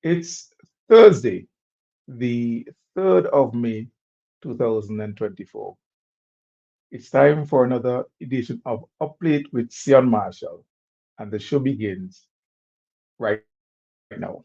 It's Thursday, the 3rd of May, 2024. It's time for another edition of Up Late with Sion Marshall, and the show begins right now.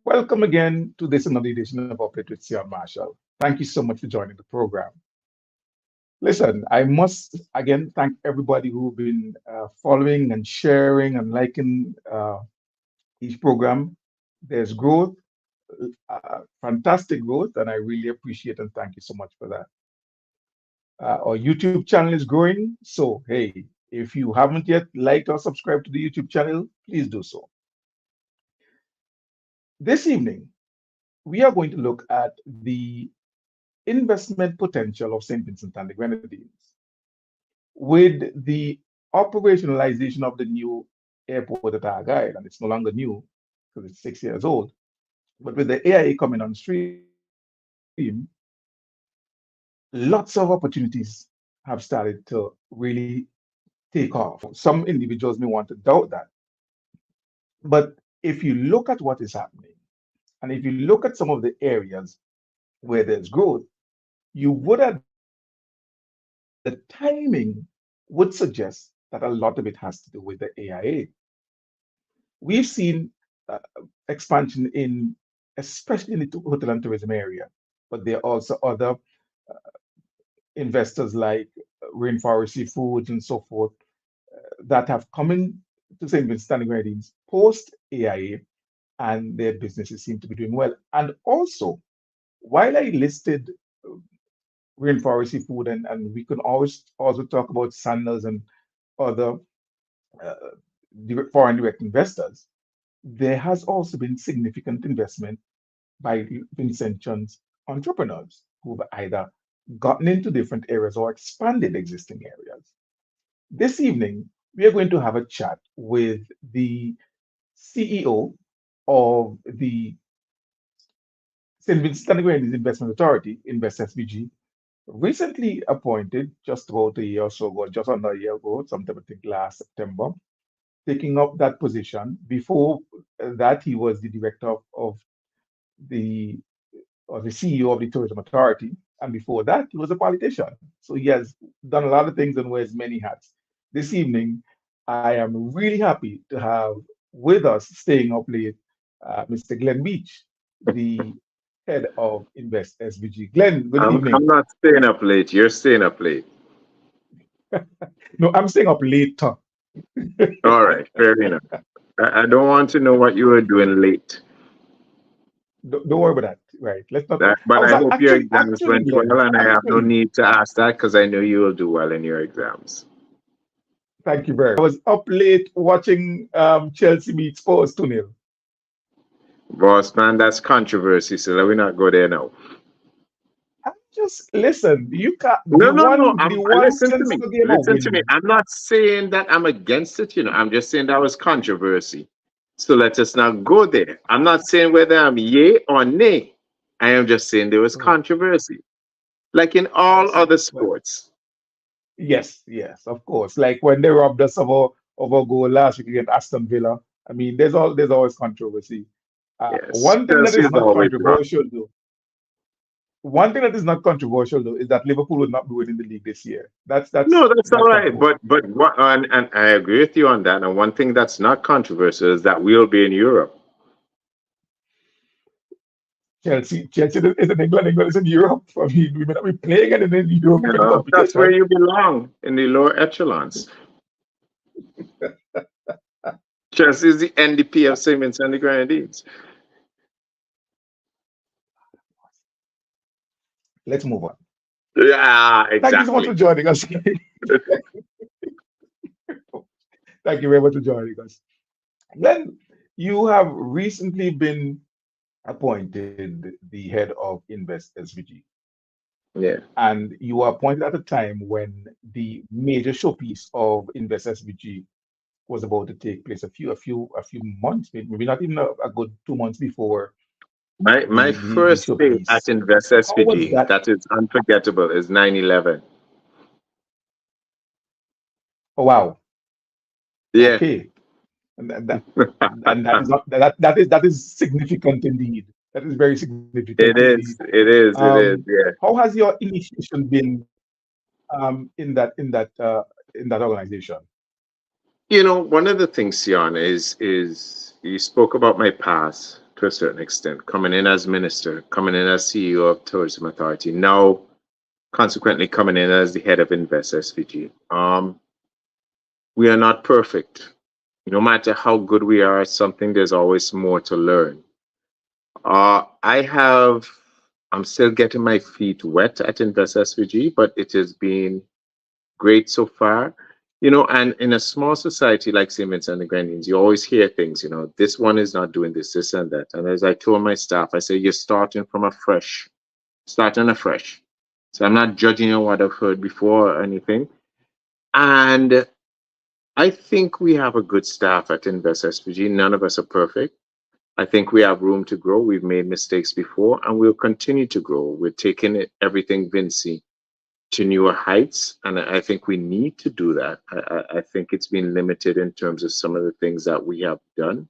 Welcome again to this another edition of Up Late with Sion Marshall. Thank you so much for joining the program. Listen, I must again thank everybody who've been following and sharing and liking each program. There's growth, fantastic growth, and I really appreciate and thank you so much for that. Our YouTube channel is growing, so hey, if you haven't yet liked or subscribed to the YouTube channel, please do so. This evening, we are going to look at the investment potential of St. Vincent and the Grenadines with the operationalization of the new airport at Argyle, and it's no longer new because it's 6 years old. But with the AIA coming on stream, lots of opportunities have started to really take off. Some individuals may want to doubt that. But if you look at what is happening, and if you look at some of the areas where there's growth, you would admit that the timing would suggest that a lot of it has to do with the AIA. We've seen expansion in, especially in the hotel and tourism area, but there are also other investors like Rainforest Seafoods and so forth that have come in to St. Vincent and the Grenadines post AIA, and their businesses seem to be doing well. And also, while I listed Rainforest Seafood, and we can always also talk about Sanders and other uh, foreign direct investors, there has also been significant investment by Vincentians entrepreneurs who've either gotten into different areas or expanded existing areas. This evening, we are going to have a chat with the CEO of the St. Vincent and the Grenadines Investment Authority, Invest SVG, recently appointed just about a year or so ago, just under a year ago, sometime I think last September, taking up that position. Before that, he was the director of the or the CEO of the Tourism Authority, and before that, he was a politician. So he has done a lot of things and wears many hats. This evening, I am really happy to have with us, staying up late, Mr. Glen Beache, the head of Invest SVG. Glenn, good I'm evening. not staying up late. You're staying up late. No, I'm staying up later. All right, fair enough. I don't want to know what you were doing late. Don't worry about that. Right. Let's not. I But was I hope your exams actually, went Glenn. well, and I have no Actually, need to ask that because I know you will do well in your exams. thank you very much. I was up late watching Chelsea beat Spurs 2-0. Boss man, that's controversy, so let me not go there now. Just listen. You can't. No, no, no. The one Listen to me. sensible game of Listen to me. winning. I'm not saying that I'm against it. I'm just saying that was controversy. So let us not go there. I'm not saying whether I'm yay or nay. I am just saying there was Oh, controversy, like in I all see. other But sports. yes, yes, of course. Like when they robbed us of a goal last week against Aston Villa. I mean, there's always controversy. Yes, One thing that Chelsea is is not always wrong. controversial though. One thing that is not controversial though is that Liverpool will not be winning the league this year. That's No, that's all not right. controversial. But what and I agree with you on that. And one thing that's not controversial is that we'll be in Europe. Chelsea is in England. England is in Europe. I mean, we may not be playing in the European That's where competition. you belong in the lower echelons. Chelsea is the NDP of Siemens and the Grenadines. Let's move on. Yeah, Thank you so much exactly. for joining us. Thank you very much for joining us. Glenn, you have recently been appointed the head of Invest SVG. Yeah. and you were appointed at a time when the major showpiece of Invest SVG was about to take place a few months, maybe not even a good 2 months before My the first day showpiece. at Invest How was SVG that? that is unforgettable is 9/11. Oh, wow. Yeah. Okay. And that is not that is significant indeed. That is very significant It indeed. is. It is. It is. Yeah. How has your initiation been in that organization? One of the things, Sion, is you spoke about my past to a certain extent, coming in as minister, coming in as CEO of Tourism Authority, now consequently coming in as the head of Invest SVG. We are not perfect. No matter how good we are at something, there's always more to learn. I have, I'm still getting my feet wet at Invest SVG, but it has been great so far. And in a small society like St. Vincent and the Grenadines, you always hear things, this one is not doing this and that. And as I told my staff, I say, you're starting afresh. So I'm not judging on what I've heard before or anything. And I think we have a good staff at Invest SPG. None of us are perfect. I think we have room to grow. We've made mistakes before and we'll continue to grow. We're taking everything, Vinci, to newer heights. And I think we need to do that. I think it's been limited in terms of some of the things that we have done.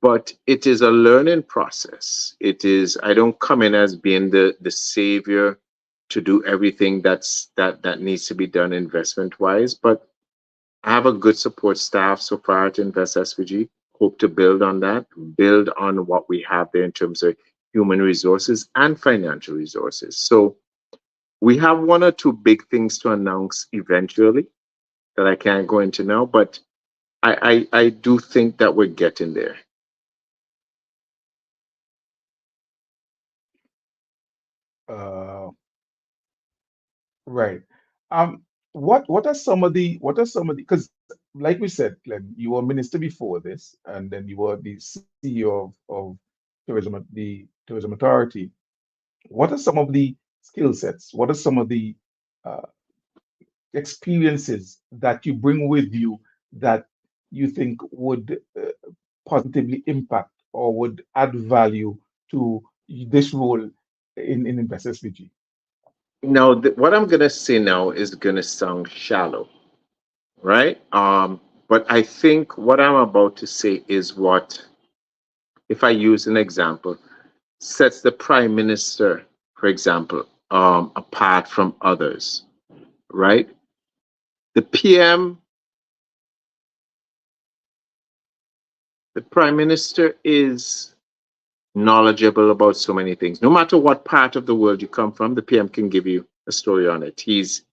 But it is a learning process. I don't come in as being the savior to do everything that needs to be done investment wise. But I have a good support staff so far at Invest SVG. Hope to build on that, build on what we have there in terms of human resources and financial resources. So we have one or two big things to announce eventually that I can't go into now, but I do think that we're getting there. Uh, right. What are some of the because like we said, Glenn, you were minister before this, and then you were the CEO of the Tourism Authority. What are some of the skill sets? What are some of the uh, experiences that you bring with you that you think would positively impact or would add value to this role in Invest SVG? Now, what I'm going to say now is going to sound shallow, right? But I think what I'm about to say is what, if I use an example, sets the prime minister, for example, apart from others, right? The PM, the prime minister is knowledgeable about so many things. No matter what part of the world you come from, the PM can give you a story on it. He's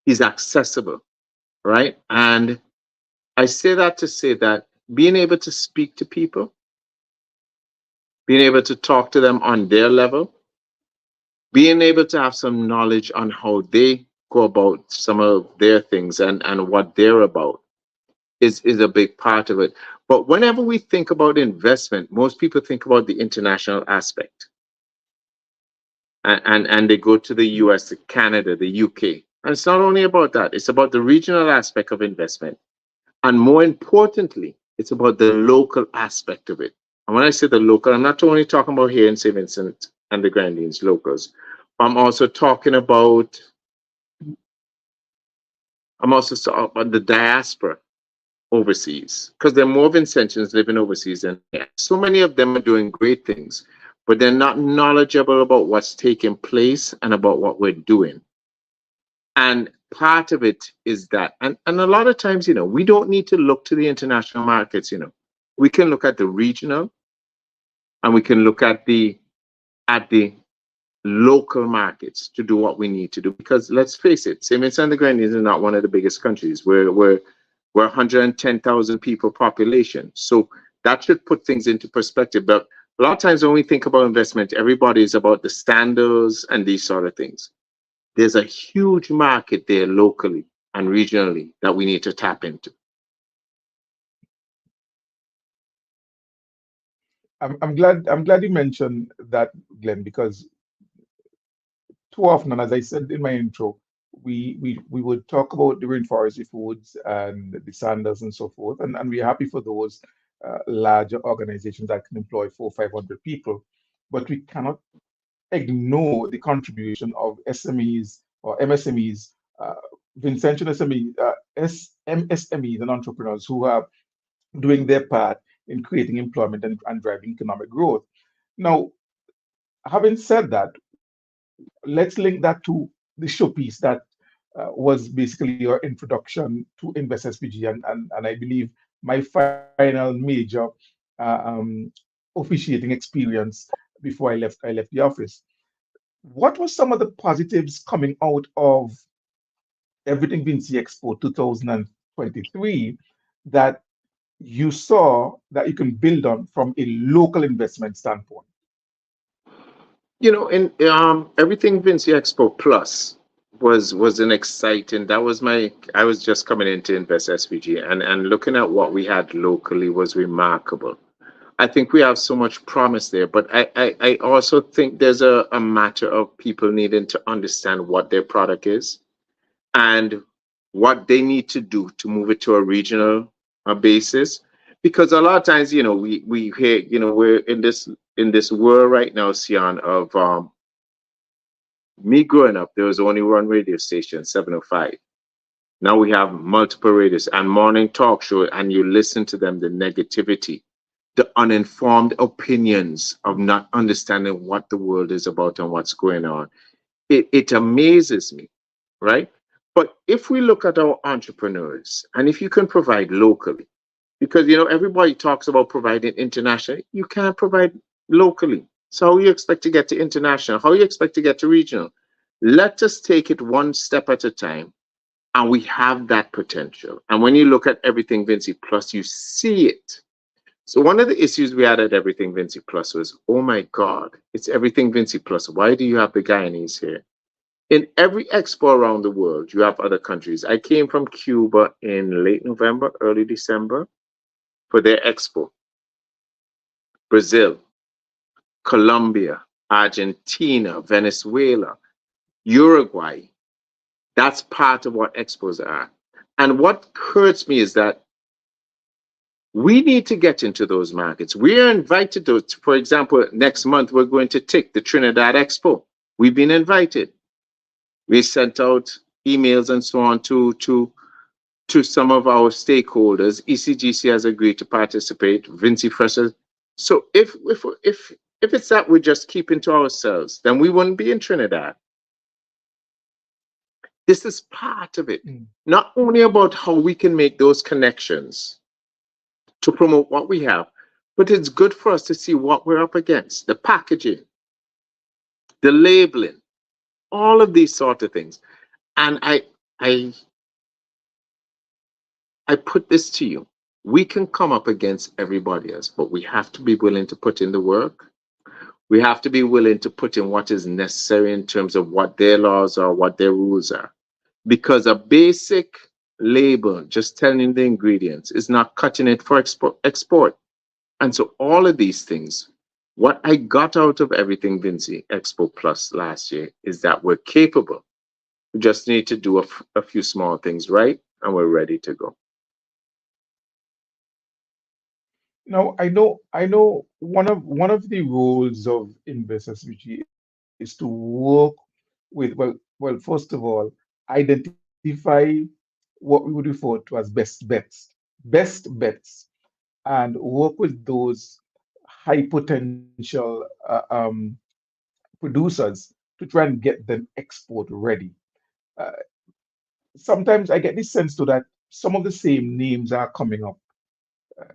accessible, right? And I say that to say that being able to speak to people, being able to talk to them on their level, being able to have some knowledge on how they go about some of their things and what they're about is a big part of it. But whenever we think about investment, most people think about the international aspect. And they go to the US, to Canada, the UK. And it's not only about that, it's about the regional aspect of investment. And more importantly, it's about the local aspect of it. And when I say the local, I'm not only talking about here in St. Vincent and the Grenadines, locals. I'm also talking about the diaspora overseas, because there are more Vincentians living overseas than here. So many of them are doing great things, but they're not knowledgeable about what's taking place and about what we're doing. And part of it is that, and a lot of times, we don't need to look to the international markets. We can look at the regional and we can look at the local markets to do what we need to do. Because let's face it, St. Vincent and the Grenadines is not one of the biggest countries. We're 110,000 people population. So that should put things into perspective. But a lot of times when we think about investment, everybody is about the standards and these sort of things. There's a huge market there locally and regionally that we need to tap into. I'm glad you mentioned that, Glenn, because too often, and as I said in my intro, we would talk about the rainforestry foods and the sanders and so forth, and we're happy for those larger organizations that can employ 400, 500 people, but we cannot ignore the contribution of SMEs or MSMEs, uh, Vincentian SME, MSMEs and entrepreneurs who are doing their part in creating employment and driving economic growth. Now, having said that, let's link that to the showpiece that was basically your introduction to Invest SPG, and I believe my final major officiating experience before I left the office. What were some of the positives coming out of Everything Vinci Expo 2023 that you saw that you can build on from a local investment standpoint? In everything Vinci Expo Plus was an exciting. That was my. I was just coming into Invest SVG, and looking at what we had locally was remarkable. I think we have so much promise there, but I also think there's a matter of people needing to understand what their product is and what they need to do to move it to a regional basis. Because a lot of times, we hear, we're in this world right now, Sian, of me growing up, there was only one radio station, 705. Now we have multiple radios and morning talk show, and you listen to them, the negativity, the uninformed opinions of not understanding what the world is about and what's going on. It amazes me, right? But if we look at our entrepreneurs, and if you can provide locally, because everybody talks about providing internationally, you can't provide locally. So how you expect to get to international? How you expect to get to regional? Let us take it one step at a time, and we have that potential. And when you look at Everything Vinci Plus, you see it. So one of the issues we had at Everything Vinci Plus was, oh my God, it's Everything Vinci Plus. Why do you have the Guyanese here? In every expo around the world, you have other countries. I came from Cuba in late November, early December for their expo. Brazil, Colombia, Argentina, Venezuela, Uruguay. That's part of what expos are. And what hurts me is that we need to get into those markets. We are invited to, for example, next month, we're going to take the Trinidad Expo. We've been invited. We sent out emails and so on to some of our stakeholders. ECGC has agreed to participate. Vinci Fresh. So if it's that we're just keeping to ourselves, then we wouldn't be in Trinidad. This is part of it. Not only about how we can make those connections to promote what we have, but it's good for us to see what we're up against, the packaging, the labeling, all of these sort of things. And I put this to you. We can come up against everybody else, but we have to be willing to put in the work. We have to be willing to put in what is necessary in terms of what their laws are, what their rules are. Because a basic label, just telling you the ingredients, is not cutting it for export. And so all of these things, what I got out of Everything Vinci Expo Plus last year is that we're capable. We just need to do a few small things right, and we're ready to go. Now, I know one of the roles of Invest SVG is to work with, well, first of all, identify what we would refer to as best bets, and work with those high potential producers to try and get them export ready. Uh, Sometimes I get this sense too that some of the same names are coming up,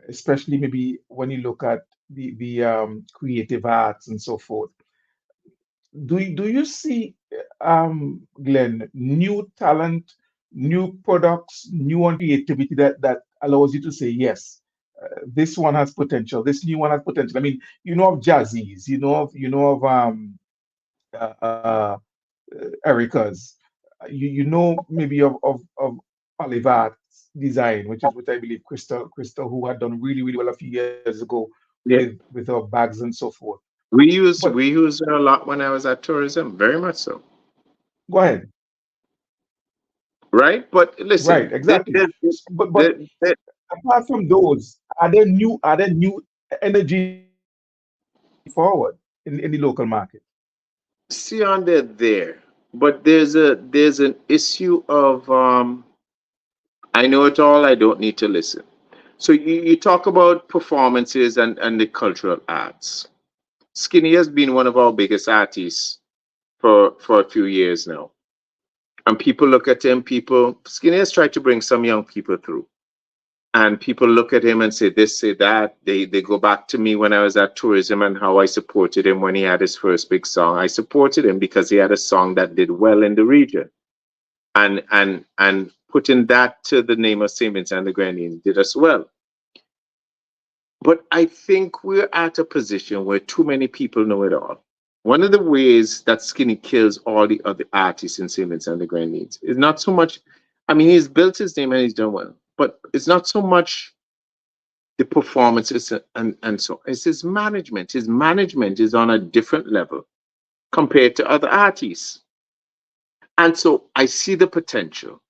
especially maybe when you look at the creative arts and so forth. Do you see, Glenn, new talent, new products, new creativity that allows you to say yes, this one has potential, this new one has potential? I mean, you know of Jazzy's, you know of uh, uh, Erica's, you know maybe of Oliver design, which I believe Crystal, who had done really really well a few years ago Yeah. with her bags and so forth. We use But we use it a lot when I was at tourism, very much so. Go ahead. right? But listen, Right, exactly. But there, apart from those, are there new energy forward in the local market? see on there, but there's an issue of I know it all, I don't need to listen. So you talk about performances and the cultural arts. Skinny has been one of our biggest artists for a few years now. And people look at him, Skinny has tried to bring some young people through. And people look at him and say this, say that. They go back to me when I was at tourism and how I supported him when he had his first big song. I supported him because he had a song that did well in the region. And putting that to the name of St. Vincent and the Grenadines did us well. But I think we're at a position where too many people know it all. One of the ways that Skinny kills all the other artists in St. Vincent and the Grenadines is not so much, I mean, he's built his name and he's done well, but it's not so much the performances and so it's his management. His management is on a different level compared to other artists. And so I see the potential.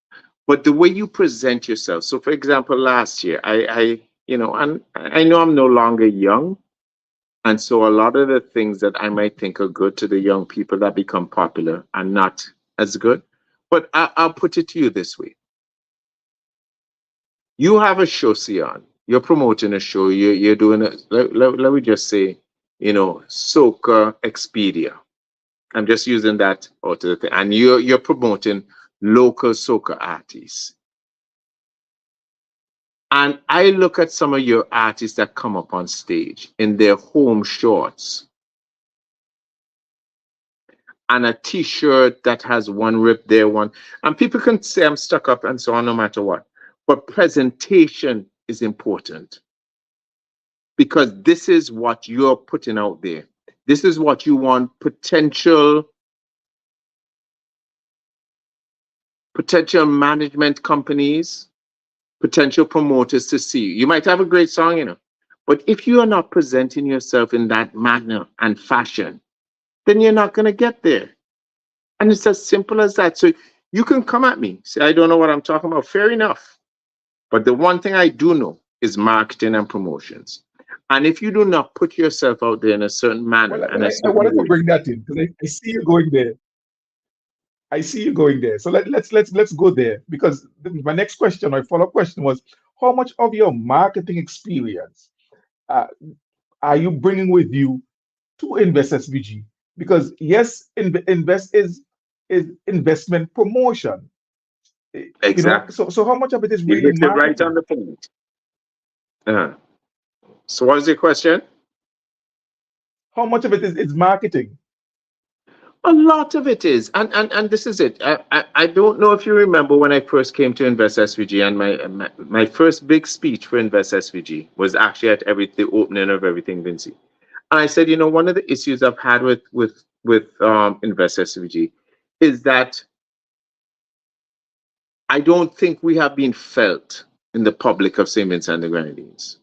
But the way you present yourself, so for example, last year, and I know I'm no longer young. And so a lot of the things that I might think are good to the young people that become popular are not as good. But I'll put it to you this way. You have a show, Sion. You're promoting a show. You're doing it. Let me just say, Soca Expedia. I'm just using that out of the thing. And you're promoting local soca artists. And I look at some of your artists that come up on stage in their home shorts and a t-shirt that has one rip there, one. And people can say I'm stuck up and so on, no matter what. But presentation is important because this is what you're putting out there. This is what you want potential management companies, potential promoters to see. You might have a great song, but if you are not presenting yourself in that manner and fashion, then you're not going to get there. And it's as simple as that. So you can come at me, say, I don't know what I'm talking about. Fair enough. But the one thing I do know is marketing and promotions. And if you do not put yourself out there in a certain manner Well, and a I certain wanted to way, bring that in because I see you going there. I see you going there. So let's go there because my next question, my follow-up question was, how much of your marketing experience uh, are you bringing with you to Invest SVG? Because yes, Invest is investment promotion. exactly. So how much of it is You really hit it right on marketing? the point. Uh, so what is your question? How much of it is marketing? A lot of it is, and this is it. I don't know if you remember when I first came to Invest SVG, and my first big speech for Invest SVG was actually at the opening of everything, Vinci. And I said, one of the issues I've had with Invest SVG is that I don't think we have been felt in the public of St. Vincent and the Grenadines.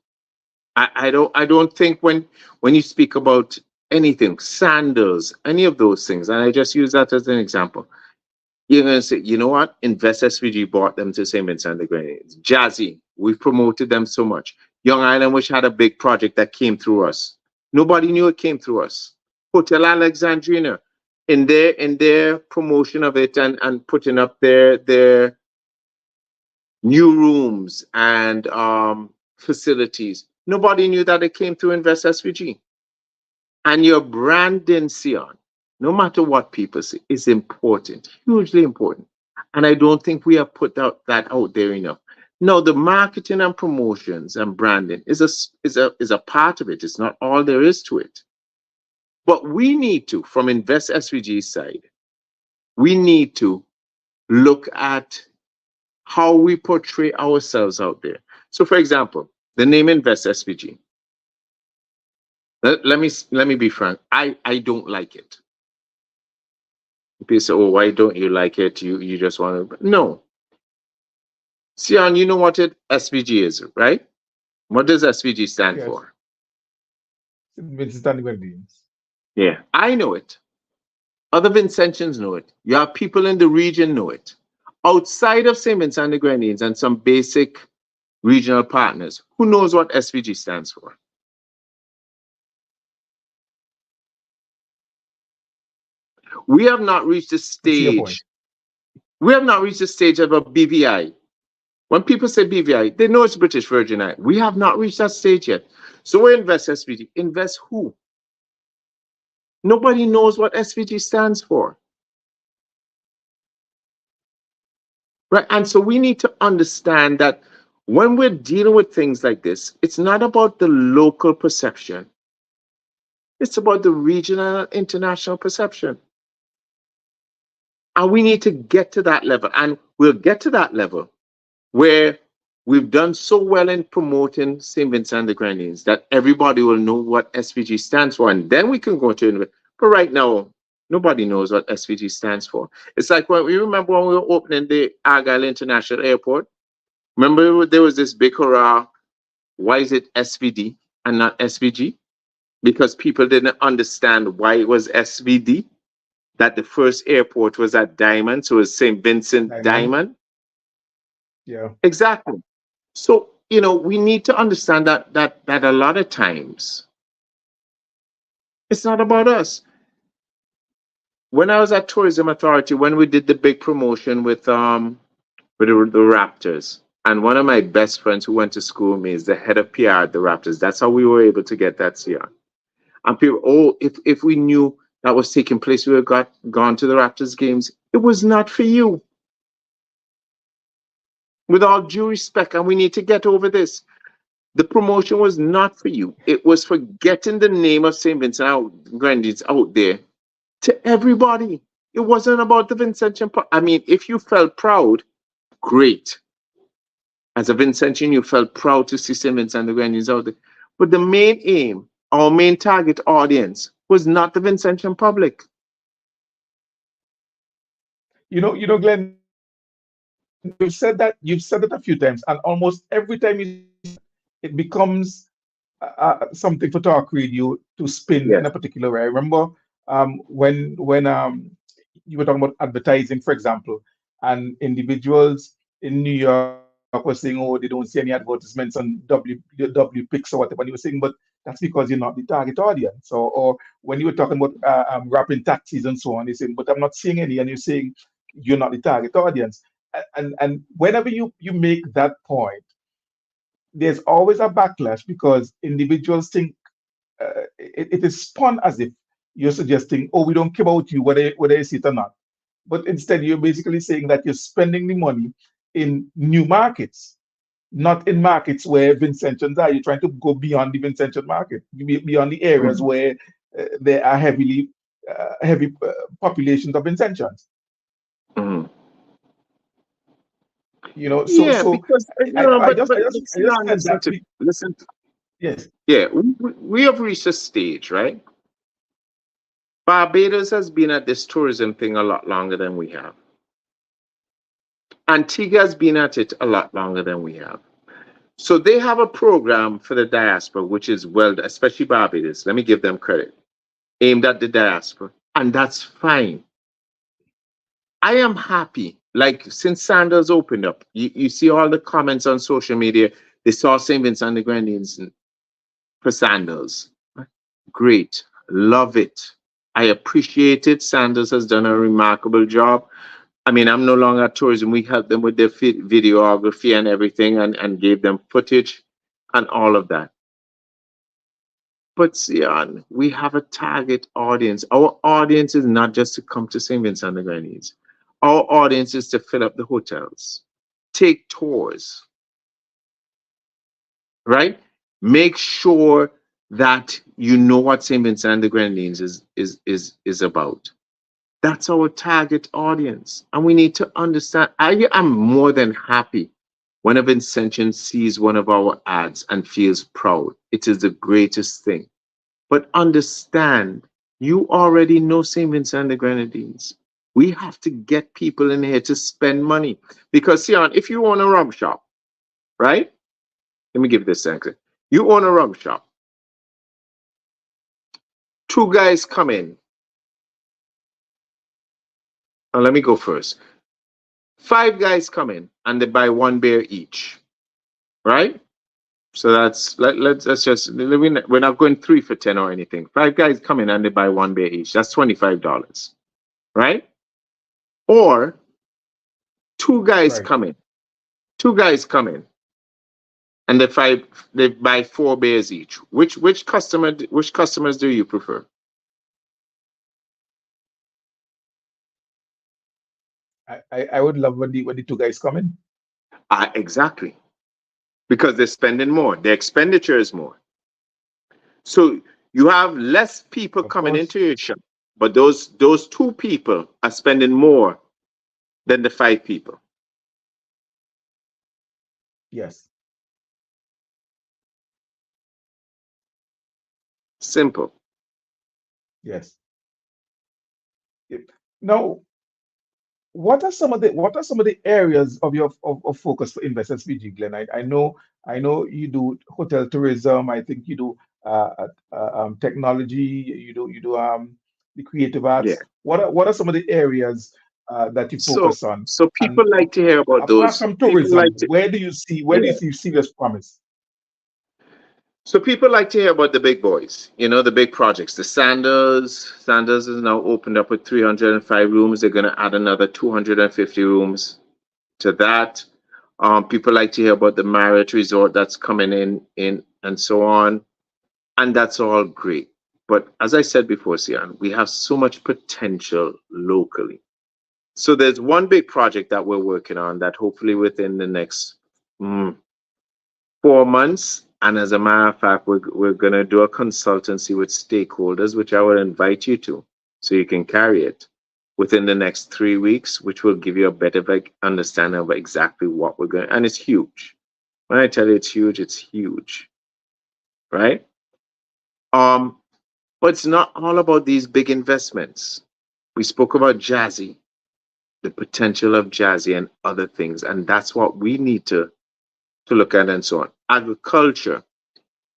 I don't think when you speak about anything, sandals, any of those things, and I just use that as an example, you're gonna say, you know what? Invest SVG bought them to St. Vincent and the Grenadines. Jazzy, we've promoted them so much. Young Island, which had a big project that came through us. Nobody knew it came through us. Hotel Alexandrina, in their promotion of it and putting up their new rooms and facilities. Nobody knew that it came through Invest SVG. And your branding, Sion, no matter what people say, is important, hugely important. And I don't think we have put that out there enough. No, the marketing and promotions and branding is a part of it. It's not all there is to it. But we need to, from Invest SVG's side, we need to look at how we portray ourselves out there. So, for example, the name Invest SVG. Let me be frank. I don't like it. People say, "Oh, why don't you like it? You just want to." No, Sion, you know what SVG is, right? What does SVG stand Yes, for? Vincent and the Grenadines. Yeah, I know it. Other Vincentians know it. You have people in the region know it. Outside of St. Vincent and the Grenadines and some basic regional partners, who knows what SVG stands for? We have not reached the I see your point. stage. We have not reached the stage of a BVI. When people say BVI, they know it's British Virgin Islands. We have not reached that stage yet. So we invest SVG. Invest who? Nobody knows what SVG stands for. Right? And so we need to understand that when we're dealing with things like this, it's not about the local perception. It's about the regional and international perception. And we need to get to that level. And we'll get to that level where we've done so well in promoting St. Vincent and the Grenadines that everybody will know what SVG stands for. And then we can go to it. But right now, nobody knows what SVG stands for. It's like when we remember when we were opening the Argyle International Airport. Remember there was this big hurrah. Why is it SVD and not SVG? Because people didn't understand why it was SVD, that the first airport was at Diamond, so it was St. Vincent Diamond. Yeah. Exactly. So, you know, we need to understand that a lot of times it's not about us. When I was at Tourism Authority, when we did the big promotion with the Raptors, and one of my best friends who went to school with me is the head of PR at the Raptors. That's how we were able to get that CR. And people, oh, if we knew that was taking place, we would have gone to the Raptors games. It was not for you. With all due respect, and we need to get over this. The promotion was not for you. It was for getting the name of St. Vincent Grenadines out there to everybody. It wasn't about the Vincentian. I mean, if you felt proud, great. As a Vincentian, you felt proud to see St. Vincent and the Grenadines out there. But the main aim, our main target audience, was not the Vincentian public. Glenn, you've said that a few times, and almost every time it becomes something for talk radio to spin in Yes. a particular way. I remember when you were talking about advertising, for example, and individuals in New York were saying, "Oh, they don't see any advertisements on W Pix or whatever." And you were saying, "But that's because you're not the target audience." Or when you were talking about wrapping taxis and so on, you're saying, "But I'm not seeing any," and you're saying you're not the target audience. And whenever you make that point, there's always a backlash because individuals think it is spun as if you're suggesting, oh, we don't care about you, whether you see it or not. But instead, you're basically saying that you're spending the money in new markets, not in markets where Vincentians are. You're trying to go beyond the Vincentian market, beyond the areas Mhm. where there are heavy populations of Vincentians. Mhm. So Yeah, because I just I just Sion, said that. listen. Yes. Yeah, we have reached a stage, right? Barbados has been at this tourism thing a lot longer than we have. Antigua has been at it a lot longer than we have. So they have a program for the diaspora, which is well, especially Barbados. Let me give them credit, aimed at the diaspora, and that's fine. I am happy. Like since Sandals opened up, you see all the comments on social media. They saw St. Vincent and the Grenadines for Sandals. Great, love it. I appreciate it. Sanders has done a remarkable job. I mean, I'm no longer at tourism. We helped them with their videography and everything and gave them footage and all of that. But Sian, we have a target audience. Our audience is not just to come to St. Vincent and the Grenadines. Our audience is to fill up the hotels, take tours, right? Make sure that you know what St. Vincent and the Grenadines is about. That's our target audience. And we need to understand. I am more than happy when a Vincentian sees one of our ads and feels proud. It is the greatest thing. But understand, you already know St. Vincent and the Grenadines. We have to get people in here to spend money. Because, Sion, if you own a rum shop, right? Let me give you this example. You own a rum shop. Two guys come in. let me go first. Five guys come in and they buy one beer each, right? So let's just we're not going 3 for 10 or anything. Five guys come in and they buy one beer each. That's $25, right? Or two guys Right. come in. Two guys come in and they buy 4 beers each. Which customers do you prefer? I would love when the two guys come in. Exactly. Because they're spending more. Their expenditure is more. So you have less people Of coming course. into your shop, but those two people are spending more than the 5 people. Yes. Simple. Yes. Yep. Now, what are some of the areas of focus for Invest SVG, Glenn? I know you do hotel tourism. I think you do technology. You do the creative Yeah. arts. What are some of the areas that you So focus on? so And people like to hear about apart those. from People like tourism, to where do you Yeah. see serious promise? So people like to hear about the big boys, the big projects. The Sanders. Sanders is now opened up with 305 rooms. They're going to add another 250 rooms to that. People like to hear about the Marriott Resort that's coming in and so on. And that's all great. But as I said before, Sian, we have so much potential locally. So there's one big project that we're working on that hopefully within the next 4 months. And as a matter of fact, we're going to do a consultancy with stakeholders, which I will invite you to so you can carry it within the next 3 weeks, which will give you a better understanding of exactly what we're going. And it's huge. When I tell you it's huge, right? Um, but it's not all about these big investments. We spoke about Jazzy, the potential of Jazzy and other things, and that's what we need to look at and so on. Agriculture.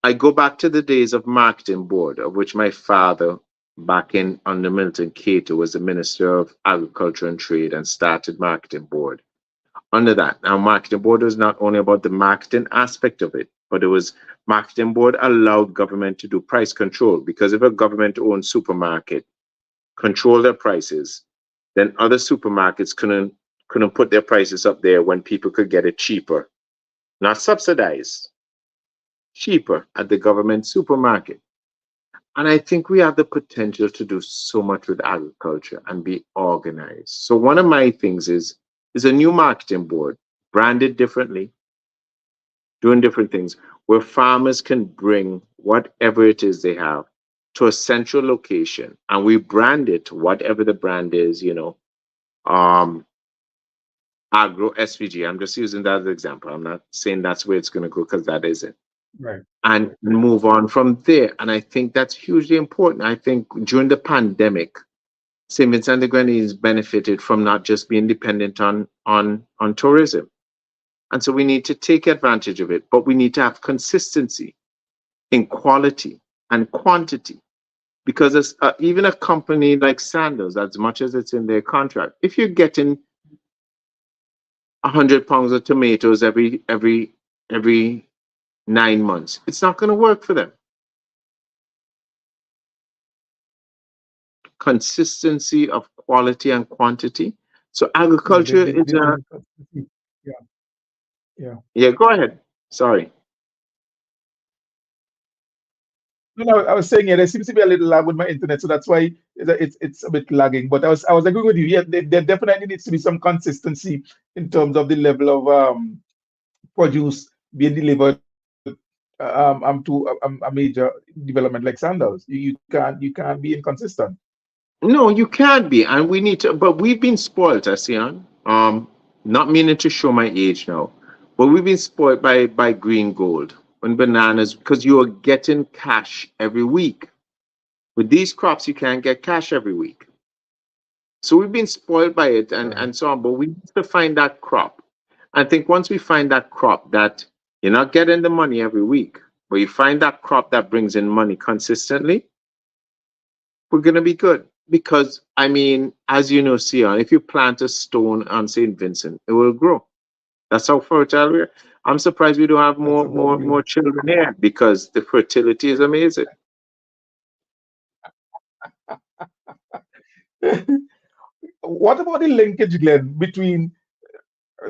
I go back to the days of marketing board, of which my father, back in under Milton Cato, was the Minister of Agriculture and Trade and started marketing board. Under that, now marketing board was not only about the marketing aspect of it, but it was marketing board allowed government to do price control, because if a government owned supermarket control their prices, then other supermarkets couldn't put their prices up there when people could get it cheaper, not subsidized, cheaper at the government supermarket. And I think we have the potential to do so much with agriculture and be organized. So one of my things is a new marketing board, branded differently, doing different things, where farmers can bring whatever it is they have to a central location, and we brand it, whatever the brand is, um, Agro SVG. I'm just using that as an example. I'm not saying that's where it's going to go, because that isn't. Right. And move on from there. And I think that's hugely important. I think during the pandemic, St. Vincent and the Grenadines benefited from not just being dependent on tourism. And so we need to take advantage of it, but we need to have consistency in quality and quantity. Because even a company like Sandals, as much as it's in their contract, if you're getting 100 pounds of tomatoes every 9 months, it's not going to work for them. Consistency of quality and quantity. So Yeah. agriculture is a Yeah. Yeah. yeah. Go ahead. Sorry. No, no, I was saying, yeah, there seems to be a little lag with my internet, so that's why it's a bit lagging. But I was agreeing with you. Yeah, there definitely needs to be some consistency in terms of the level of produce being delivered to a major development like Sandals. You can't be inconsistent. No, you can't be, and we need to. But we've been spoiled, Asian. Not meaning to show my age now, but we've been spoiled by green gold and bananas, because you are getting cash every week. With these crops, you can't get cash every week. So we've been spoiled by it Right. and so on. But we need to find that crop. I think once we find that crop that you're not getting the money every week, but you find that crop that brings in money consistently, we're going to be good. because I mean, as you know, Sion, if you plant a stone on St. Vincent, it will grow. That's how fertile we are. I'm surprised we don't have That's about more me. children here because the fertility is amazing. What about the linkage, Glenn, between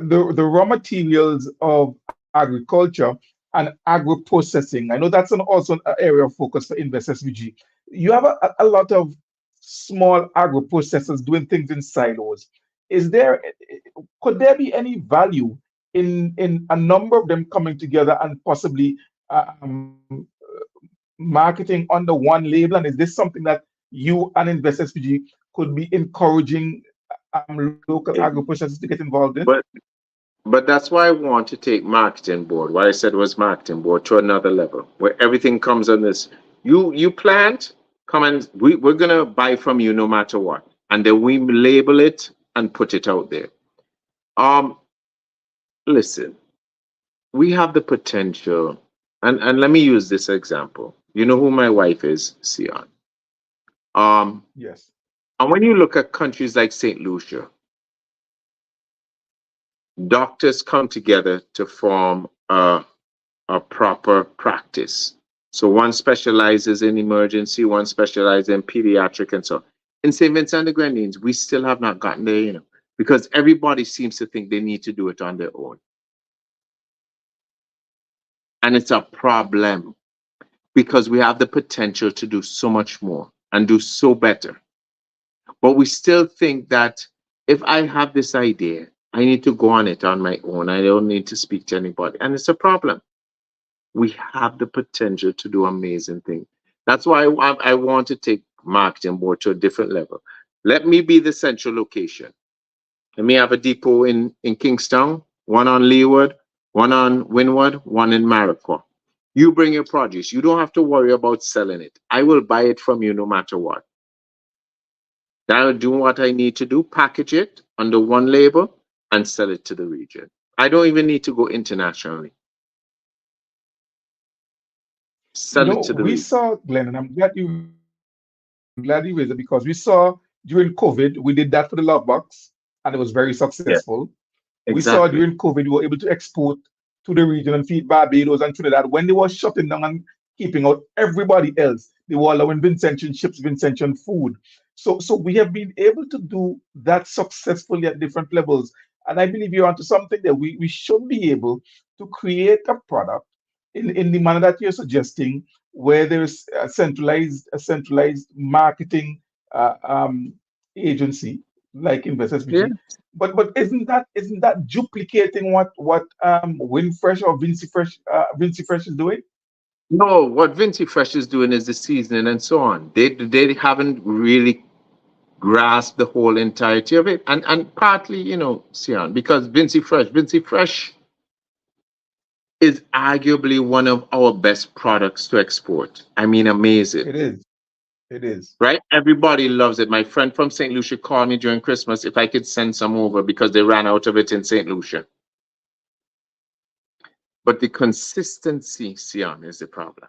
the raw materials of agriculture and agro-processing? I know that's also an area of focus for Invest SVG. You have a lot of small agro-processors doing things in silos. Is there could there be any value in a number of them coming together and possibly um, marketing under one label? And is this something that you and Invest SPG could be encouraging local agro Eh, processors to get involved in? But but that's why I want to take marketing board. What I said was marketing board to another level where everything comes on this. You plant, come and we're gonna buy from you no matter what. And then we label it and put it out there. Um, listen, we have the potential, and let me use this example. You know who my wife is, Sion. Um, Yes. and when you look at countries like St. Lucia, doctors come together to form a proper practice. So one specializes in emergency, one specializes in pediatric, and so on. In St. Vincent and the Grenadines, we still have not gotten there, because everybody seems to think they need to do it on their own. And it's a problem because we have the potential to do so much more and do so better. But we still think that if I have this idea, I need to go on it on my own. I don't need to speak to anybody. And it's a problem. We have the potential to do amazing things. That's why I want to take marketing board to a different level. Let me be the central location. Let me have a depot in Kingstown, one on Leeward, one on Windward, one in Maricopa. You bring your produce. You don't have to worry about selling it. I will buy it from you no matter what. Then I'll do what I need to do, package it under one label and sell it to the region. I don't even need to go internationally. You Sell it know, to the we region. saw, Glenn, and I'm glad you raised it because we saw during COVID, we did that for the love box and it was very Yeah, successful. We saw exactly. during COVID, we were able to export to the region and feed Barbados and Trinidad when they were shutting down and keeping out everybody else. They were allowing Vincentian ships, Vincentian food. So we have been able to do that successfully at different levels. And I believe you're onto something that we should be able to create a product in the manner that you're suggesting, where there's a centralized marketing uh, um, agency like Invest Yeah. SVG. But isn't that duplicating what Winfresh or Vinci Fresh is doing? No, what Vinci Fresh is doing is the seasoning and so on. They haven't really grasped the whole entirety of it. And partly, Sian, because Vinci Fresh is arguably one of our best products to export. I mean, amazing. It is. It is. Right? Everybody loves it. My friend from St. Lucia called me during Christmas if I could send some over because they ran out of it in St. Lucia. But the consistency, Sian, is the problem.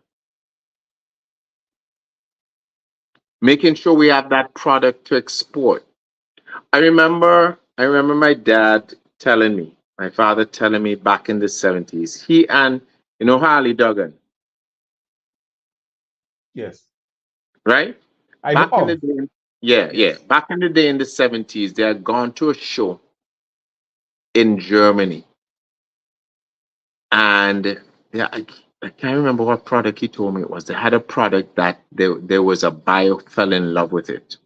Making sure we have that product to export. I remember my dad telling me, my father telling me back in the 70s, he and Harley Duggan, Yes. right? I know Back in the of. day, yeah, yeah. Yes. Back in the day in the 70s, they had gone to a show in Germany. And yeah, I can't remember what product he told me it was. They had a product that there was a buyer fell in love with it.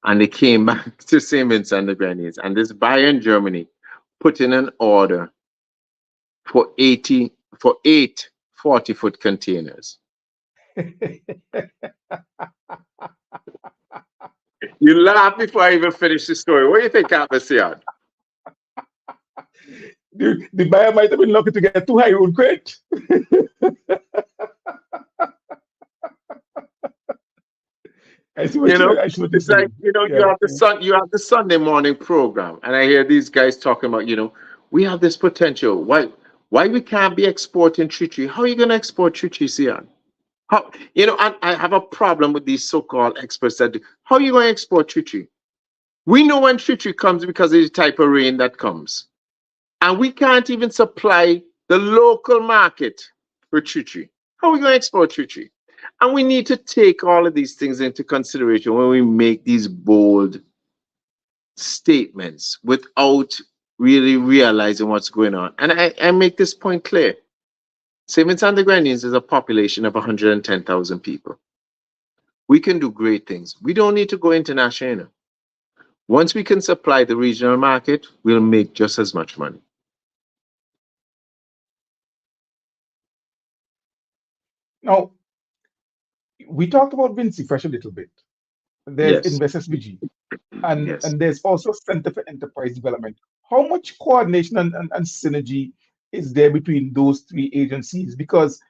And they came back to St. Vincent and the Grenadines. And this buyer in Germany put in an order for 80 for 8 40-foot containers. You laugh before I even finish the story. What do you think, Atlassian? The buyer might have been lucky to get two high road crate. I see what you're It's like, saying. Yeah. you have the Sunday morning program, and I hear these guys talking about, we have this potential. Why we can't be exporting Chichi? How are you gonna export Chichi, Sian? How, and I have a problem with these so-called experts that do, How are you going to export tree? We know when tree comes because of the type of rain that comes. And we can't even supply the local market for tree. How are we going to export tree? And we need to take all of these things into consideration when we make these bold statements without really realizing what's going on. And I make this point clear. St. Vincent and the Grenadines is a population of 110,000 people. We can do great things. We don't need to go international. Once we can supply the regional market, we'll make just as much money. Now, we talked about Vinci Fresh a little bit. There's Yes, Invest SVG, and yes. there's also Center for Enterprise Development. How much coordination and synergy is there between those three agencies? Because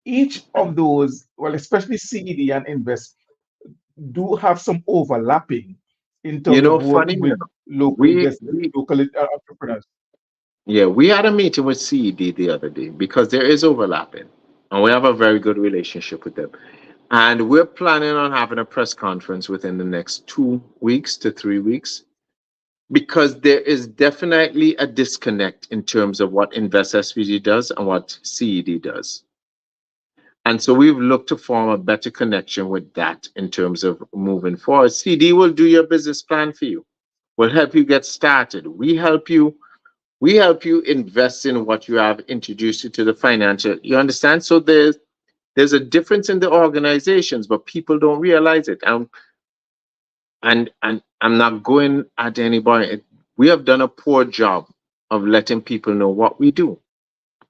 each of those, well, especially CED and Invest, do have some overlapping in You terms of know, work funny with enough, local we, investors, we local entrepreneurs. yeah, we had a meeting with CED the other day because there is overlapping, and we have a very good relationship with them. And we're planning on having a press conference within the next 2 weeks to 3 weeks because there is definitely a disconnect in terms of what Invest SVG does and what CED does. And so we've looked to form a better connection with that in terms of moving forward. CD will do your business plan for you. We'll help you get started. We help you invest in what you have, introduced you to the financial. You understand? So there's a difference in the organizations, but people don't realize it. And I'm not going at anybody. We have done a poor job of letting people know what we do,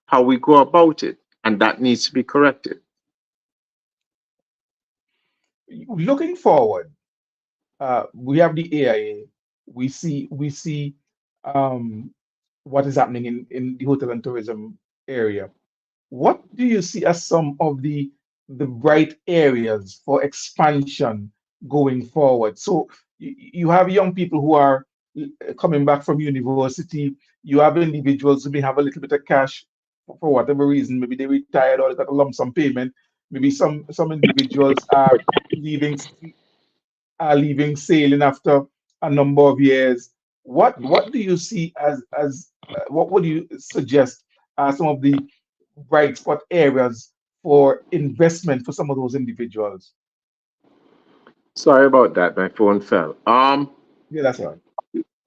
how we go about it, and that needs to be corrected. Looking forward, we have the AIA. We see um, what is happening in the hotel and tourism area. What do you see as some of the bright areas for expansion going forward? So you have young people who are coming back from university. You have individuals who may have a little bit of cash for whatever reason. Maybe they retired or they got a lump sum payment. Maybe some individuals leaving are leaving sailing after a number of years. What do you see as what would you suggest are some of the bright spot areas for investment for some of those individuals? Sorry about that. My phone fell. Yeah, that's right.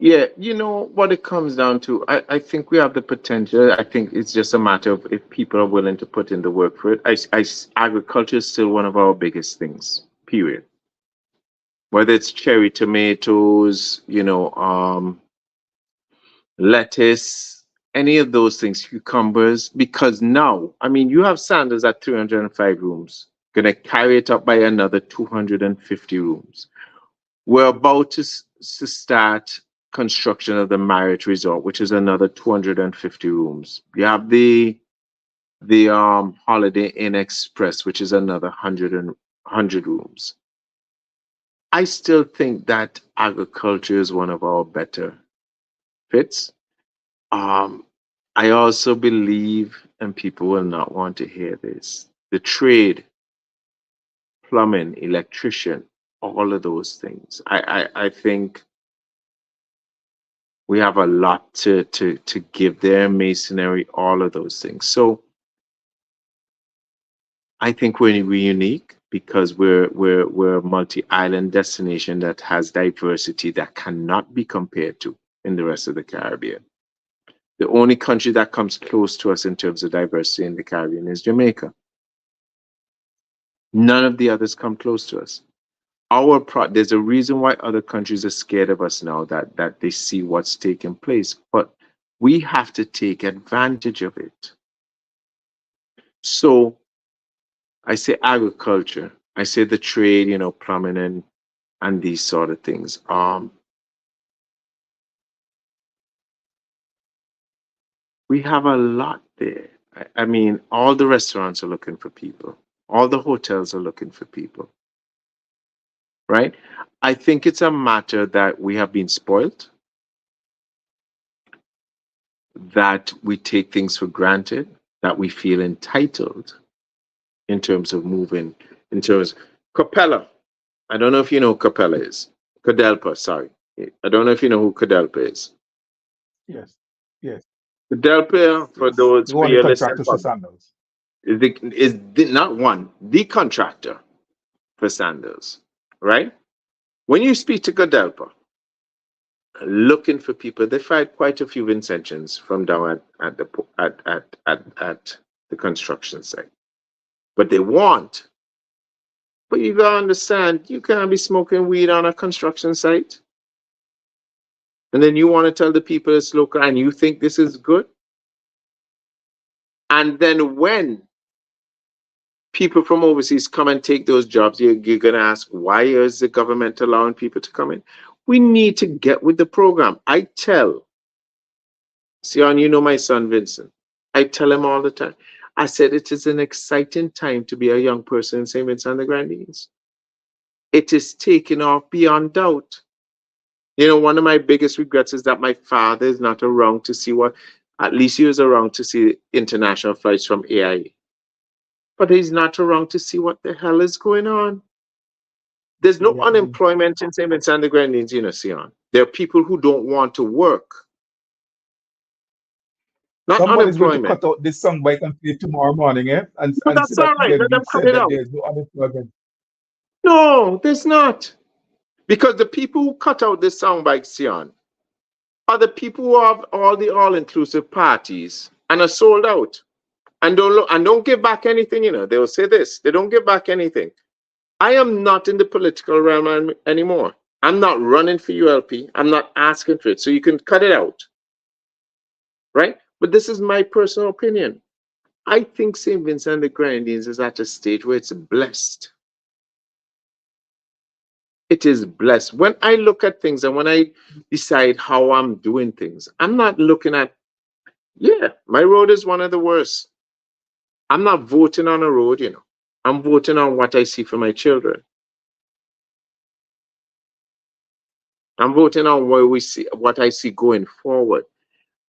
Yeah, you know what it comes down to. I think we have the potential. I think it's just a matter of if people are willing to put in the work for it. Agriculture is still one of our biggest things, period. Whether it's cherry tomatoes, lettuce, any of those things, cucumbers, because now, I mean, you have Sanders at 305 rooms, gonna carry it up by another 250 rooms. We're about to start construction of the Marriott Resort, which is another 250 rooms. You have the Holiday Inn Express, which is another 100 rooms. I still think that agriculture is one of our better fits. Um, I also believe, and people will not want to hear this, the trade, plumbing, electrician, all of those things. I think we have a lot to give there, masonry, all of those things. So I think we're unique because we're a multi-island destination that has diversity that cannot be compared to in the rest of the Caribbean. The only country that comes close to us in terms of diversity in the Caribbean is Jamaica. None of the others come close to us. There's a reason why other countries are scared of us now, that they see what's taking place, but we have to take advantage of it. So I say agriculture, I say the trade, plumbing and these sort of things. We have a lot there. I mean, all the restaurants are looking for people. All the hotels are looking for people, right? I think it's a matter that we have been spoiled, that we take things for granted, that we feel entitled in terms of moving, in terms Capella. I don't know if you know Capella is. Codelpa, sorry. I don't know if you know who Codelpa is. Yes. Yes. Codelpa, Yes. for Yes. those The for one the your listening contractors for public, sandals. not one, the contractor for sandals, right? When you speak to Codelpa, looking for people, they find quite a few intentions from down at the construction site. But they want, but you gotta understand, you can't be smoking weed on a construction site. And then you want to tell the people it's local and you think this is good. And then when people from overseas come and take those jobs, you're going to ask, why is the government allowing people to come in? We need to get with the program. I tell, Sion, you know my son Vincent. I tell him all the time. I said it is an exciting time to be a young person in St. Vincent and the Grenadines. It is taking off beyond doubt. You know, one of my biggest regrets is that my father is not around to see what, at least he was around to see international flights from AIA. But he's not around to see what the hell is going on. There's no Yeah, unemployment in St. Vincent and the Grenadines, you know, Sion. There are people who don't want to work, not somebody's going to unemployment. cut out this song by and play tomorrow morning, eh? But And say that's that all right. Glen Let them Beach cut said it that out. there's no unemployment. No, there's not. Because the people who cut out this song by Sion are the people who have all the all-inclusive parties and are sold out and don't give back anything. You know, they will say this: they don't give back anything. I am not in the political realm anymore. I'm not running for ULP. I'm not asking for it. So you can cut it out, right? But this is my personal opinion. I think St. Vincent and the Grenadines is at a stage where it's blessed. It is blessed. When I look at things and when I decide how I'm doing things, I'm not looking at, yeah, my road is one of the worst. I'm not voting on a road, you know. I'm voting on what I see for my children. I'm voting on where we see what I see going forward.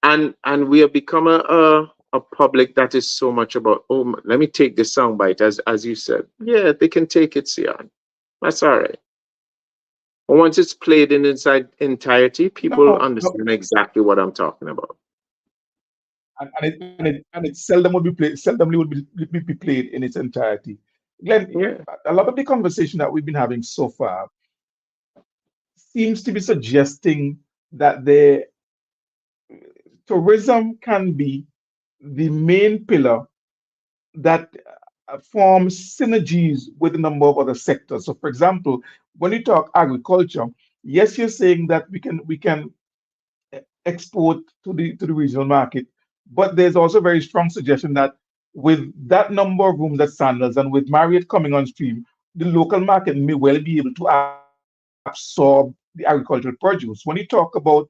And we have become a public that is so much about, oh, let me take the soundbite as you said. Yeah, they can take it, Sion. That's all right. But once it's played in its entirety, people No, no, understand exactly what I'm talking about. and it seldomly would be played in its entirety. Glenn, Yeah. a lot of the conversation that we've been having so far seems to be suggesting that the tourism can be the main pillar that forms synergies with a number of other sectors. So, for example, when you talk agriculture, yes, you're saying that we can export to the regional market, but there's also a very strong suggestion that with that number of rooms at Sandals and with Marriott coming on stream, the local market may well be able to absorb the agricultural produce. When you talk about,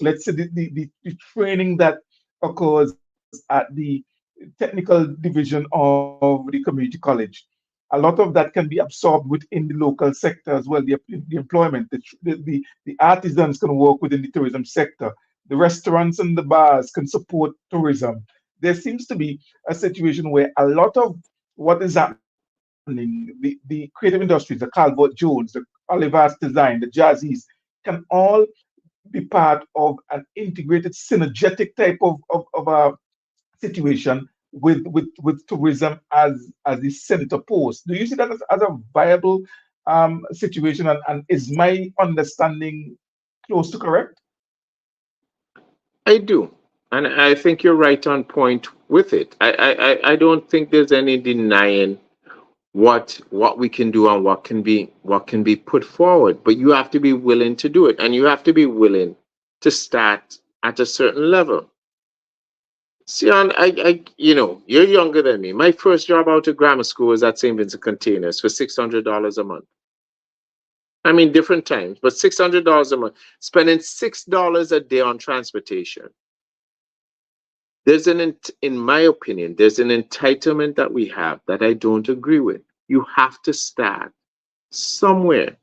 let's say, the training that occurs at the technical division of the community college, a lot of that can be absorbed within the local sector as well. The employment, the artisans can work within the tourism sector. The restaurants and the bars can support tourism. There seems to be a situation where a lot of what is happening, the creative industries, the Calvert Jones, the Oliver's Design, the Jazzies, can all be part of an integrated, synergetic type of a situation with tourism as the center post. Do you see that as a viable situation? And is my understanding close to correct? I do. And I think you're right on point with it. I don't think there's any denying what we can do and what can be put forward. But you have to be willing to do it. And you have to be willing to start at a certain level. See, you know, you're younger than me. My first job out of grammar school was at St. Vincent Containers for $600 a month. I mean, different times, but $600 a month, spending $6 a day on transportation. In my opinion, there's an entitlement that we have that I don't agree with. You have to start somewhere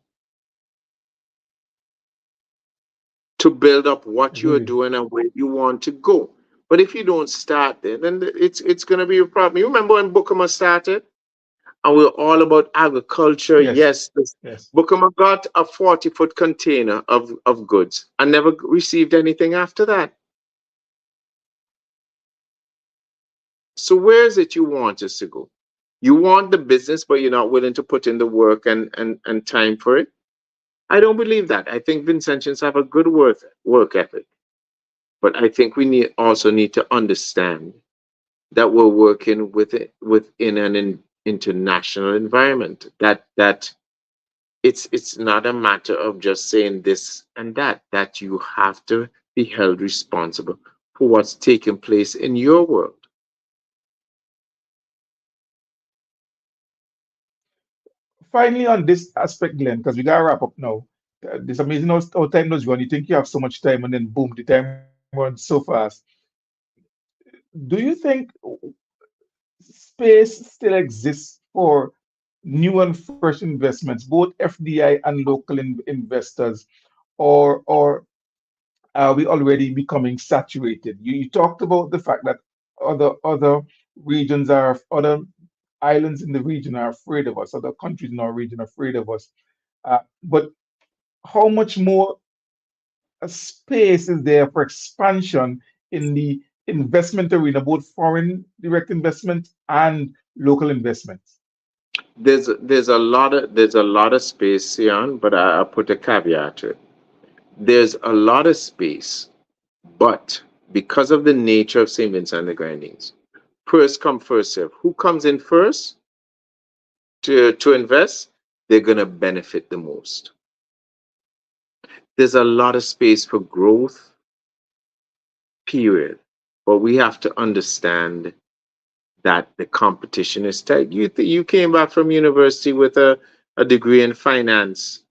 to build up what you are Agreed. doing and where you want to go. But if you don't start there, then it's going to be a problem. You remember when Bookama started? and we're all about agriculture. Yes, Yes, this yes. Bookham got a 40-foot container of goods and never received anything after that. So where is it you want us to go? You want the business, but you're not willing to put in the work and time for it? I don't believe that. I think Vincentians have a good work ethic. But I think we also need to understand that we're working within an international environment. That it's not a matter of just saying this and that. That you have to be held responsible for what's taking place in your world. Finally, on this aspect, Glenn, because we gotta wrap up now. This amazing how time does run. You think you have so much time, and then boom, the time runs so fast. Do you think space still exists for new and fresh investments, both FDI and local investors, or are we already becoming saturated? You talked about the fact that other regions are other islands in the region are afraid of us, other countries in our region are afraid of us. But how much more space is there for expansion in the investment arena, both foreign direct investment and local investments? There's a lot of space, Sion, but I put a caveat to it. There's a lot of space, but because of the nature of St. Vincent and the Grenadines, first come, first serve. Who comes in first to invest? They're gonna benefit the most. There's a lot of space for growth, period. But we have to understand that the competition is tight. You came back from university with a degree in finance,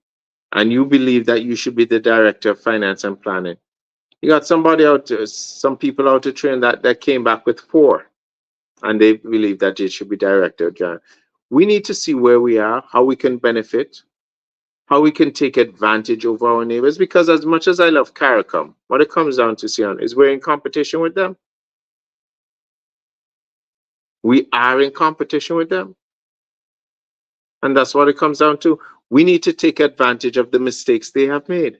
and you believe that you should be the director of finance and planning. You got some people out to train that came back with four, and they believe that they should be director. John, we need to see where we are, how we can benefit, how we can take advantage of our neighbors. Because as much as I love CARICOM, what it comes down to, Sion, is we're in competition with them. We are in competition with them. And that's what it comes down to. We need to take advantage of the mistakes they have made.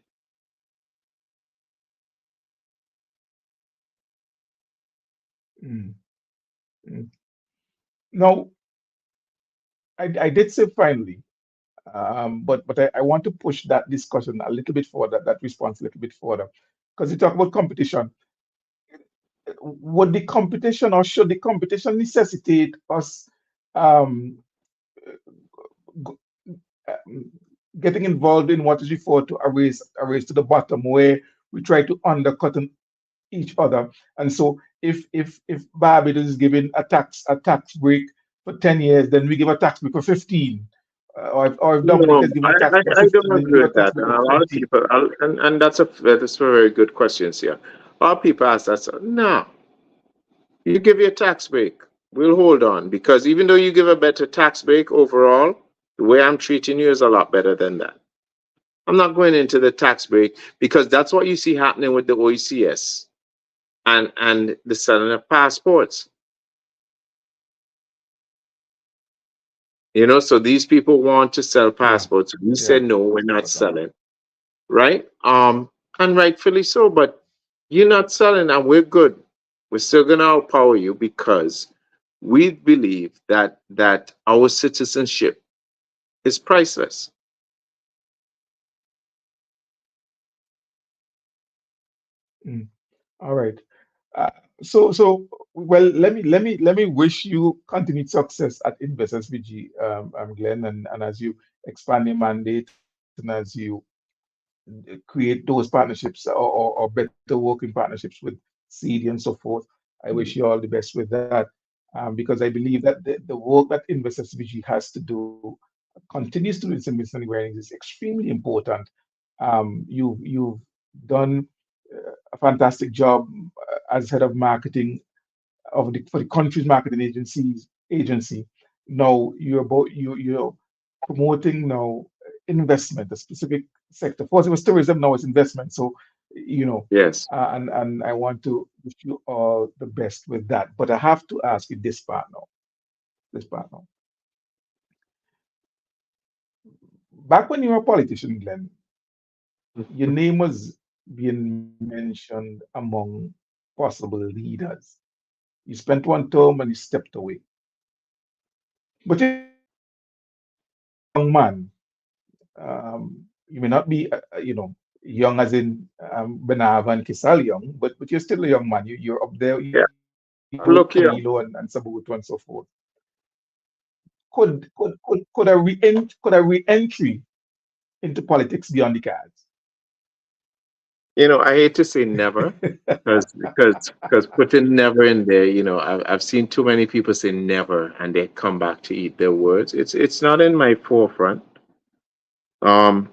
Mm, mm. Now, I did say finally, but I want to push that discussion a little bit further, that response a little bit further, because you talk about competition. Would the competition or should the competition necessitate us um, g- um, getting involved in what is referred to a race to the bottom, where we try to undercut each other? And so, if Barbados is giving a tax break for 10 years, then we give a tax break for 15. Or if Dominica No, is given I, a tax I, break for I don't 15, then we give agree a with tax that. break And for a lot of 20. people, and that's a very good question, here. A lot of people ask that. So, no, you give your tax break. We'll hold on because even though you give a better tax break overall, the way I'm treating you is a lot better than that. I'm not going into the tax break because that's what you see happening with the OECS and the selling of passports. So these people want to sell Yeah, passports. We yeah, said no, we're not spot on. selling, right? And rightfully so, but you're not selling and we're good. We're still gonna outpower you because we believe that our citizenship is priceless. Mm. All right. Uh, so well, let me wish you continued success at Invest SVG, Glenn, and as you expand your mandate and as you create those partnerships or better working partnerships with CD and so forth. I wish you all the best with that, because I believe that the work that Invest SVG has to do, continues to do in some misunderstanding is extremely important. You've done a fantastic job as head of marketing for the country's marketing agency. Now you're promoting now investment, a specific sector. First it was tourism, now it's investment. So you know, Yes. and I want to wish you all the best with that. But I have to ask you this part now. This part now. back when you were a politician, Glenn, your name was being mentioned among possible leaders. You spent one term and you stepped away. But you're still a young man. You may not be, young as in Benav and Kisal young, but you're still a young man. You're up there, Yeah. Ido, Look here. Camilo, and Sabuto and so forth. Could a re-entry into politics be on the cards? I hate to say never, because putting never in there, I've seen too many people say never and they come back to eat their words. It's not in my forefront. Um,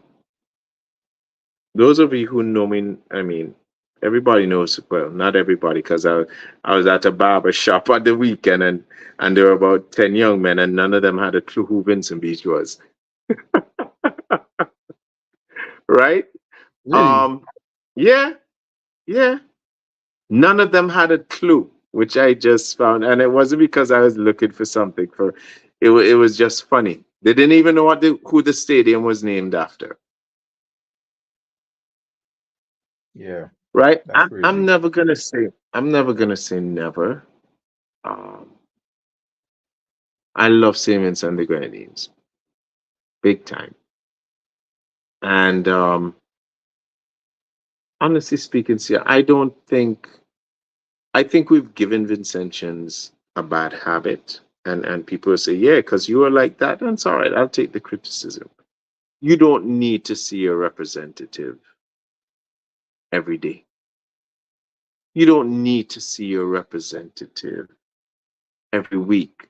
those of you who know me, I mean, everybody knows, well, not everybody, because I was at a barber shop at the weekend, and there were about 10 young men and none of them had a clue who Vincent Beach was, right? Really? Um, yeah, yeah. None of them had a clue, which I just found, and it wasn't because I was looking for something for. It was just funny. They didn't even know who the stadium was named after, Yeah, right? that's crazy. I'm never gonna say never. Um, I love Siemens and the Grenadines, big time. And honestly speaking, see, I think we've given Vincentians a bad habit. And people say, yeah, because you are like that. That's all right. I'll take the criticism. You don't need to see a representative every day. You don't need to see your representative every week.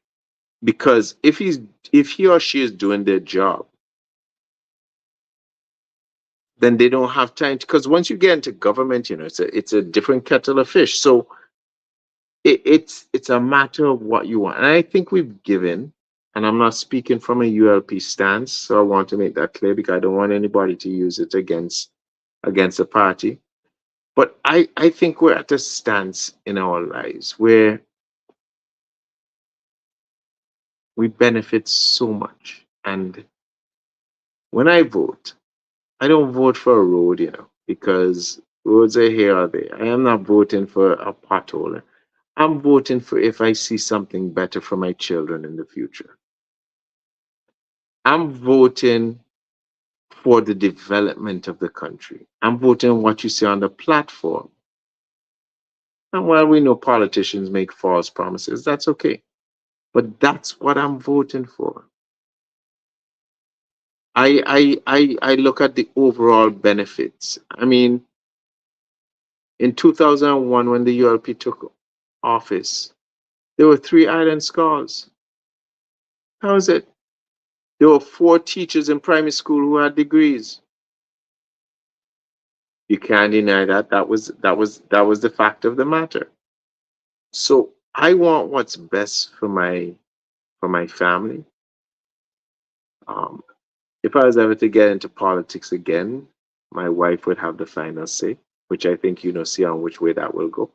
Because if he or she is doing their job, then they don't have time to, because once you get into government, it's a different kettle of fish. So it's a matter of what you want. And I think we've given, and I'm not speaking from a ULP stance, so I want to make that clear because I don't want anybody to use it against the party. But I think we're at a stance in our lives where we benefit so much. And when I vote, I don't vote for a road, because roads are here or there. I am not voting for a pothole. I'm voting for if I see something better for my children in the future. I'm voting for the development of the country. I'm voting what you see on the platform. And while we know politicians make false promises, that's okay. But that's what I'm voting for. I look at the overall benefits. I mean, in 2001, when the ULP took office, there were 3 island schools. How is it? There were 4 teachers in primary school who had degrees. You can't deny that. That was the fact of the matter. So I want what's best for my family. Um, if I was ever to get into politics again, my wife would have the final say, which I think see on which way that will go.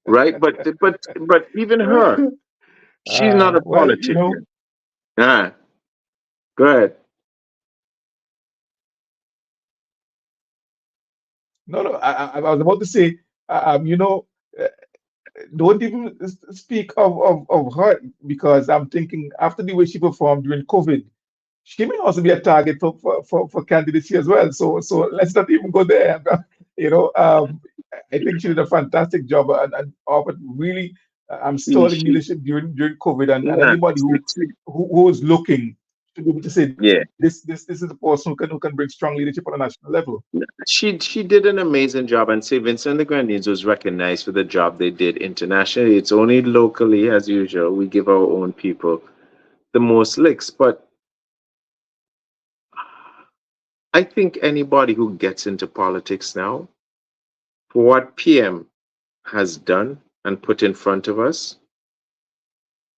Right? But even her, she's not a Well, politician. Ah, go ahead. no, no, I was about to say, uh, don't even speak of her because I'm thinking after the way she performed during COVID, she may also be a target for candidacy as well. So let's not even go there. You know, I think she did a fantastic job and offered really She, sterling she, leadership during COVID, and yeah, anybody who is looking should be able to say yeah. this is a person who can bring strong leadership on a national level. She did an amazing job, and say Vincent and the Grenadines was recognized for the job they did internationally. It's only locally, as usual, we give our own people the most licks. But I think anybody who gets into politics now, for what PM has done and put in front of us,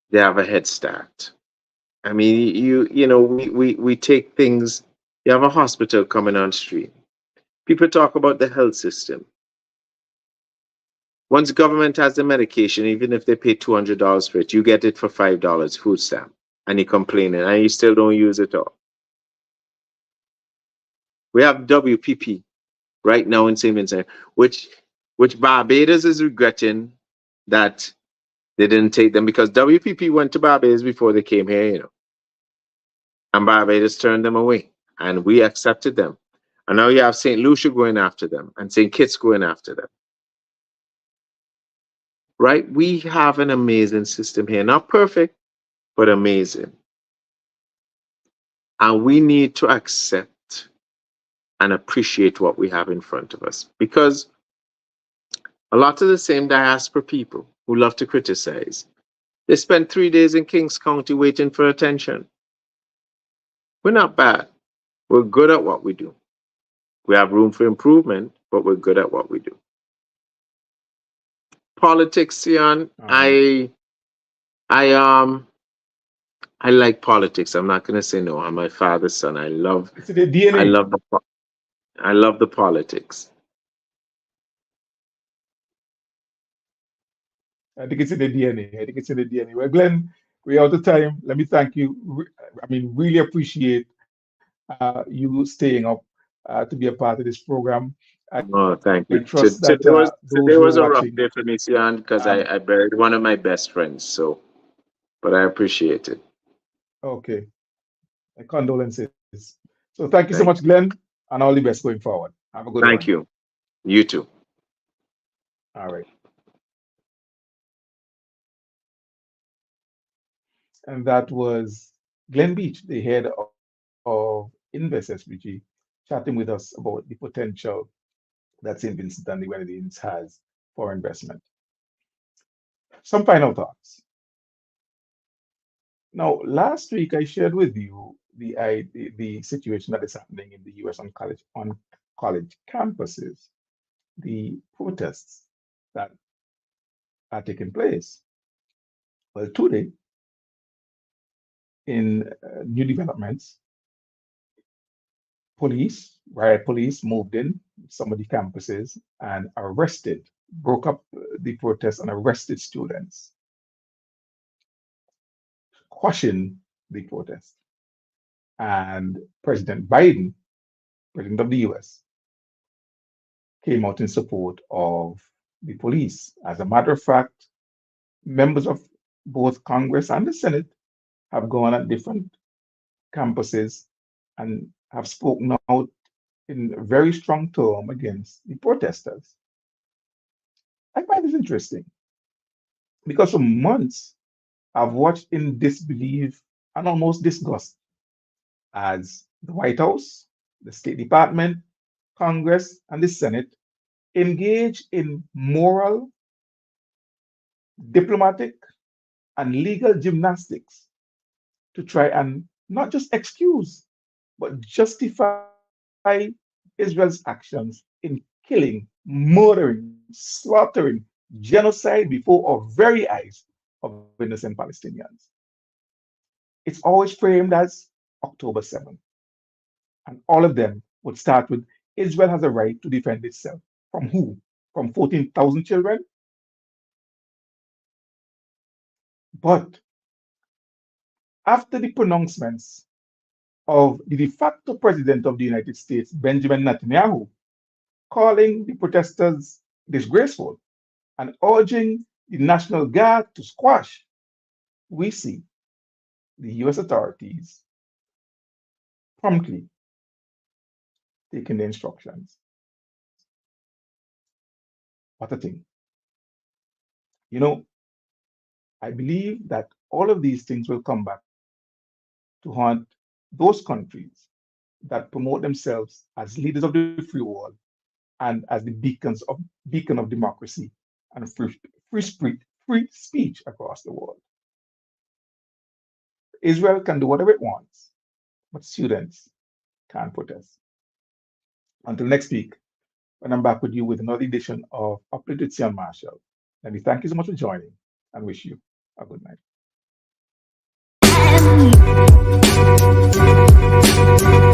they have a head start. I mean, we take things. You have a hospital coming on stream. People talk about the health system. Once government has the medication, even if they pay $200 for it, you get it for $5 food stamp, and you're complaining, and you still don't use it all. We have WPP right now in St. Vincent, which Barbados is regretting that they didn't take them, because WPP went to Barbados before they came here, you know, and Barbados turned them away, and we accepted them. And now you have St. Lucia going after them and St. Kitts going after them. Right? We have an amazing system here. Not perfect, but amazing. And we need to accept and appreciate what we have in front of us. Because a lot of the same diaspora people who love to criticize, they spend 3 days in Kings County waiting for attention. We're not bad. We're good at what we do. We have room for improvement, but we're good at what we do. Politics, Sion, I like politics. I'm not gonna say no. I'm my father's son. I love It's the DNA. I love the politics. I think it's in the DNA. I think it's in the DNA. Well, Glenn, we're out of time. Let me thank you. I mean, really appreciate you staying up to be a part of this program. Oh, thank you. I trust that Today was those who a are rough watching, day for me, Sion, because I buried one of my best friends. So, but I appreciate it. okay, my condolences. So thank you so much, Glenn, and all the best going forward. Have a good one. Thank you. You too. All right. And that was Glen Beache, the head of Invest SVG, chatting with us about the potential that St. Vincent and the Grenadines has for investment. Some final thoughts. Now, last week I shared with you the situation that is happening in the US on college campuses, the protests that are taking place. Well, today, in new developments, riot police moved in some of the campuses and broke up the protests and arrested students, quashing the protest. And President Biden, President of the US, came out in support of the police. As a matter of fact, members of both Congress and the Senate have gone at different campuses and have spoken out in very strong terms against the protesters. I find this interesting because for months I've watched in disbelief and almost disgust as the White House, the State Department, Congress, and the Senate engage in moral, diplomatic, and legal gymnastics to try and not just excuse, but justify Israel's actions in killing, murdering, slaughtering, genocide before our very eyes of innocent Palestinians. It's always framed as October 7th. And all of them would start with Israel has a right to defend itself. From who? From 14,000 children? But after the pronouncements of the de facto president of the United States, Benjamin Netanyahu, calling the protesters disgraceful and urging the National Guard to squash, we see the US authorities promptly taking the instructions. What a thing. You know, I believe that all of these things will come back to haunt those countries that promote themselves as leaders of the free world and as the beacon of democracy and free speech across the world. Israel can do whatever it wants, but students can't protest. Until next week, when I'm back with you with another edition of Uplifted with Sion Marshall. Let me thank you so much for joining and wish you a good night.